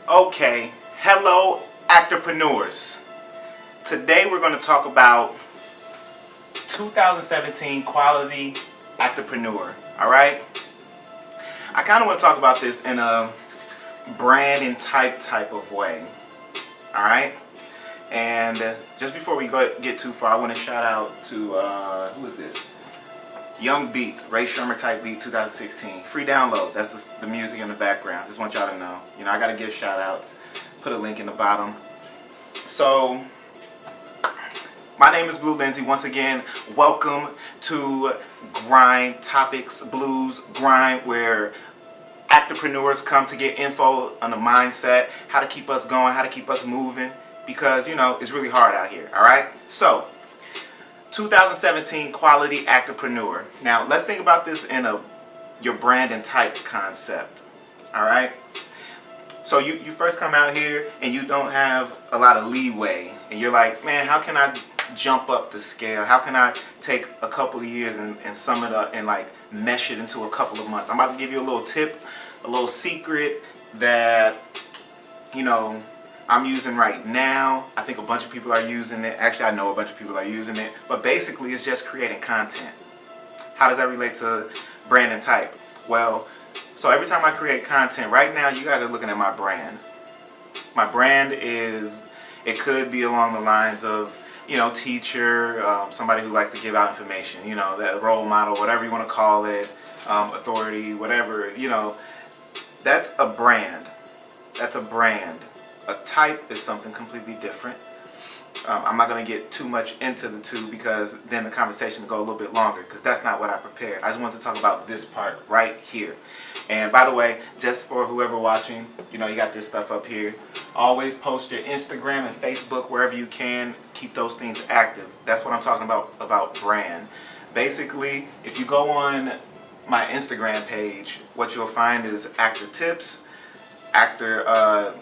Okay, hello Actorpreneurs. Today we're going to talk about 2017 quality Actorpreneur. Alright? I kind of want to talk about this in a brand and type of way. Alright? And just before we get too far, I want to shout out to, who is this? Young Beats, Ray Shermer type beat 2016. Free download. That's the music in the background. Just want y'all to know. You know, I got to give shout outs. Put a link in the bottom. So, my name is Blue Lindsey. Once again, welcome to Grind Topics, Blues, Grind, where actorpreneurs come to get info on the mindset, how to keep us going, how to keep us moving. Because, you know, it's really hard out here. Alright? So, 2017 quality actorpreneur. Now let's think about this in your brand and type concept. Alright? So you first come out here and you don't have a lot of leeway and you're like, man, how can I jump up the scale? How can I take a couple of years and sum it up and like mesh it into a couple of months? I'm about to give you a little tip, a little secret that, you know, I'm using right now. I think a bunch of people are using it. Actually, I know a bunch of people are using it. But basically, it's just creating content. How does that relate to brand and type? Well, so every time I create content, right now, you guys are looking at my brand. My brand is, it could be along the lines of, you know, teacher, somebody who likes to give out information, you know, that role model, whatever you want to call it, authority, whatever, you know, that's a brand. That's a brand. A type is something completely different. I'm not going to get too much into the two because then the conversation will go a little bit longer because that's not what I prepared. I just wanted to talk about this part right here. And by the way, just for whoever watching, you know, you got this stuff up here. Always post your Instagram and Facebook wherever you can. Keep those things active. That's what I'm talking about brand. Basically, if you go on my Instagram page, what you'll find is actor tips, actor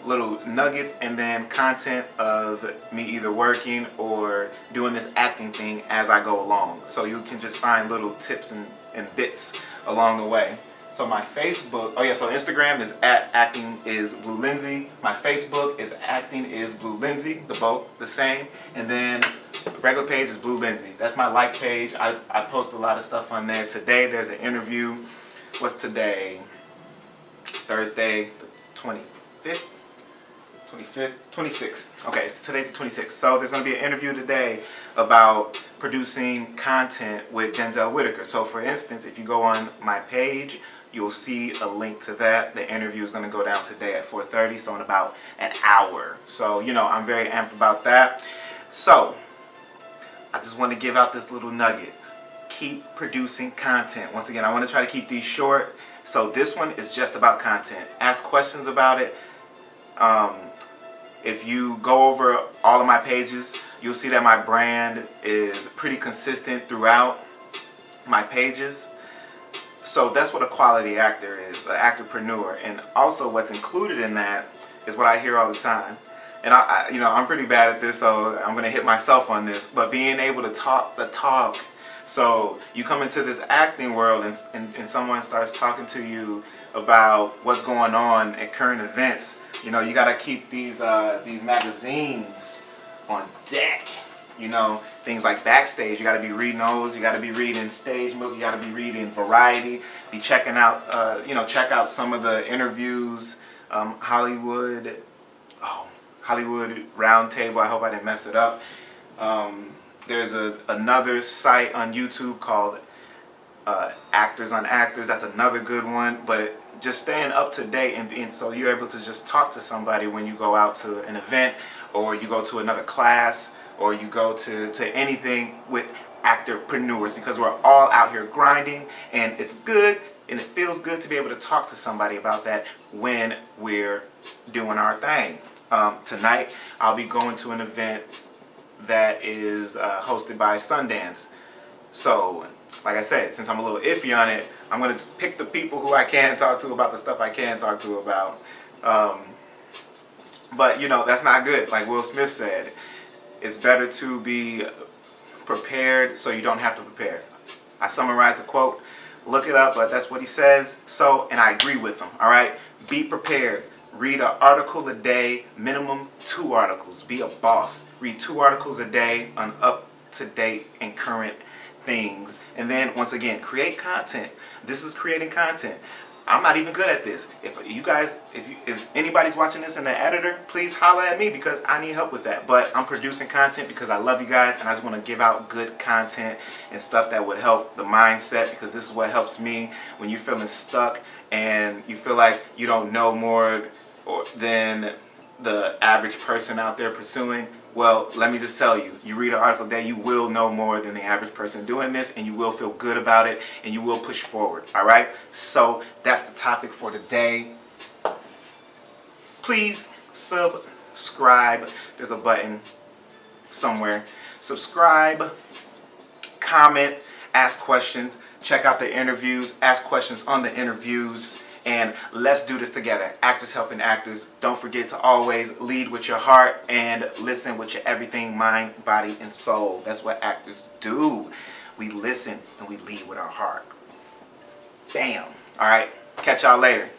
little nuggets, and then content of me either working or doing this acting thing as I go along. So you can just find little tips and bits along the way. So my Facebook, so Instagram is @actingisbluelindsey. My Facebook is actingisbluelindsey. They're both the same. And then the regular page is Blue Lindsey. That's my like page. I post a lot of stuff on there. Today there's an interview. What's today? Thursday. 26th. Okay, so today's the 26th. So there's going to be an interview today about producing content with Denzel Whitaker. So for instance, if you go on my page, you'll see a link to that. The interview is going to go down today at 4:30, so in about an hour. So, you know, I'm very amped about that. So, I just want to give out this little nugget. Keep producing content. Once again, I want to try to keep these short. So this one is just about content. Ask questions about it. If you go over all of my pages, you'll see that my brand is pretty consistent throughout my pages. So that's what a quality actor is, an actorpreneur. And also what's included in that is what I hear all the time. And I'm pretty bad at this, so I'm going to hit myself on this. But being able to talk the talk. So you come into this acting world and someone starts talking to you about what's going on at current events. You know, you got to keep these magazines on deck. You know, things like Backstage, you got to be reading those. You got to be reading Stage Milk. You got to be reading Variety. Be checking out, check out some of the interviews. Hollywood Roundtable. I hope I didn't mess it up. There's another site on YouTube called Actors on Actors. That's another good one. But just staying up to date and so you're able to just talk to somebody when you go out to an event or you go to another class or you go to anything with actorpreneurs, because we're all out here grinding and it's good and it feels good to be able to talk to somebody about that when we're doing our thing. Tonight I'll be going to an event that is hosted by Sundance. So, like I said, since I'm a little iffy on it, I'm going to pick the people who I can talk to about the stuff I can talk to about. But, you know, that's not good. Like Will Smith said, it's better to be prepared so you don't have to prepare. I summarized the quote. Look it up, but that's what he says. So, and I agree with him, all right? Be prepared. Read an article a day, minimum 2 articles. Be a boss. Read 2 articles a day on up-to-date and current things. And then, once again, create content. This is creating content. I'm not even good at this. If anybody's watching this and an editor, please holler at me because I need help with that. But I'm producing content because I love you guys and I just want to give out good content and stuff that would help the mindset, because this is what helps me when you're feeling stuck and you feel like you don't know more than the average person out there pursuing. Well, let me just tell you, you read an article a day, you will know more than the average person doing this, and you will feel good about it, and you will push forward, all right? So that's the topic for today. Please subscribe. There's a button somewhere. Subscribe, comment, ask questions, check out the interviews, ask questions on the interviews, and let's do this together. Actors helping actors. Don't forget to always lead with your heart and listen with your everything, mind, body, and soul. That's what actors do. We listen and we lead with our heart. Bam. All right. Catch y'all later.